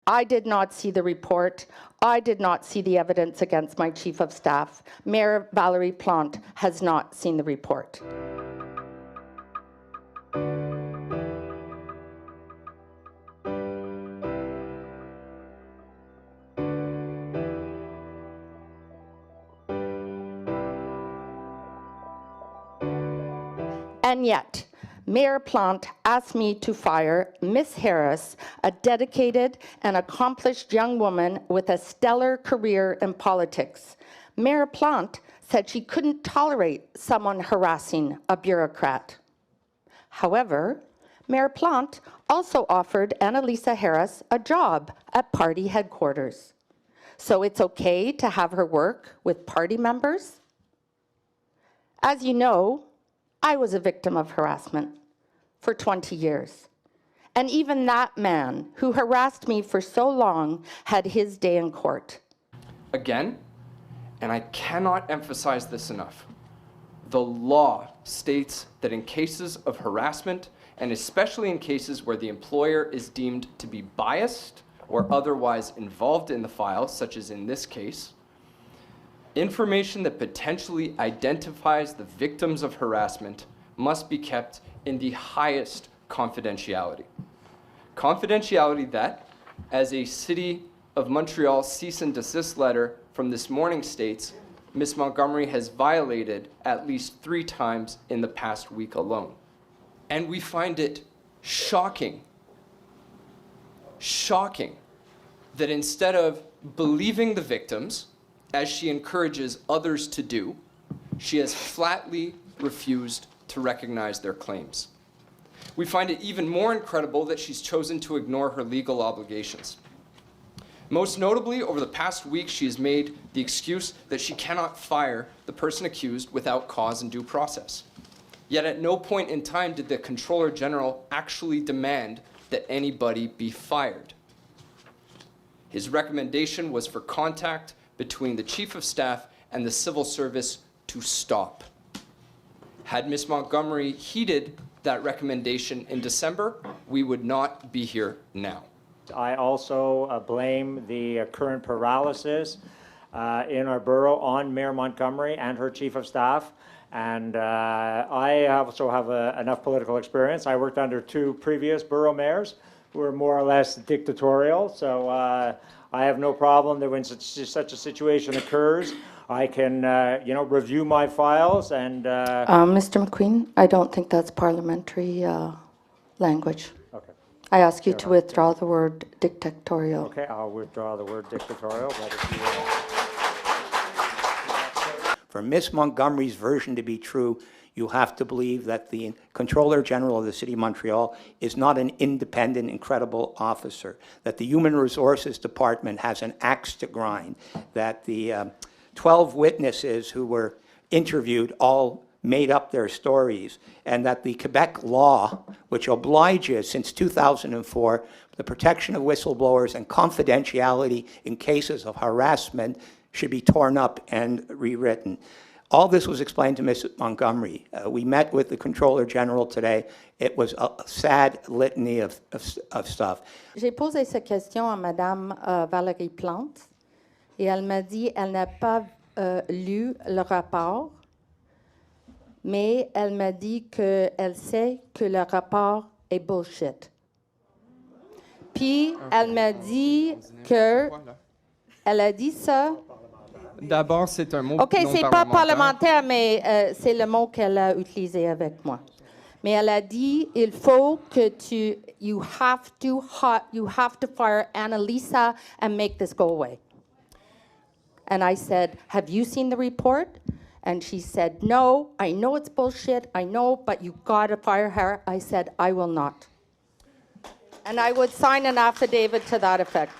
I did not see the report. I did not see the evidence against my chief of staff. Mayor Valerie Plante has not seen the report. And yet, Mayor Plante asked me to fire Miss Harris, a dedicated and accomplished young woman with a stellar career in politics. Mayor Plante said she couldn't tolerate someone harassing a bureaucrat. However, Mayor Plante also offered Annalisa Harris a job at party headquarters. So it's okay to have her work with party members? As you know, I was a victim of harassment for 20 years. And even that man who harassed me for so long had his day in court. Again, and I cannot emphasize this enough, the law states that in cases of harassment, and especially in cases where the employer is deemed to be biased or otherwise involved in the file, such as in this case, information that potentially identifies the victims of harassment must be kept in the highest confidentiality. Confidentiality that, as a City of Montreal cease and desist letter from this morning states, Ms. Montgomery has violated at least 3 times in the past week alone. And we find it shocking that instead of believing the victims, as she encourages others to do, she has flatly refused to recognize their claims. We find it even more incredible that she's chosen to ignore her legal obligations. Most notably, over the past week, she has made the excuse that she cannot fire the person accused without cause and due process. Yet at no point in time did the Comptroller General actually demand that anybody be fired. His recommendation was for contact between the Chief of Staff and the civil service to stop. Had Ms. Montgomery heeded that recommendation in December, we would not be here now. I also blame the current paralysis in our borough on Mayor Montgomery and her Chief of Staff. And I also have enough political experience. I worked under 2 previous borough mayors who were more or less dictatorial. So I have no problem that when such a situation occurs, I can, review my files and... Mr. McQueen, I don't think that's parliamentary language. Okay. I ask you to withdraw the word dictatorial. Okay, I'll withdraw the word dictatorial. But if you, For Ms. Montgomery's version to be true, you have to believe that the Comptroller General of the City of Montreal is not an independent and credible officer, that the Human Resources Department has an axe to grind, that the 12 witnesses who were interviewed all made up their stories, and that the Quebec law, which obliges since 2004 the protection of whistleblowers and confidentiality in cases of harassment, should be torn up and rewritten. All this was explained to Ms. Montgomery. We met with the Comptroller General today. It was a sad litany of stuff. J'ai posé cette question à Madame Valérie Plante et elle m'a dit qu'elle n'a pas lu le rapport, mais elle m'a dit qu'elle sait que le rapport est bullshit. Puis elle m'a dit que... Elle a dit ça... D'abord, c'est un mot OK, c'est pas parlementaire, mais c'est le mot qu'elle a utilisé avec moi. Mais elle a dit, il faut que you have to fire Annalisa and make this go away. And I said, have you seen the report? And she said, no, I know it's bullshit, I know, but you gotta fire her. I said, I will not. And I would sign an affidavit to that effect.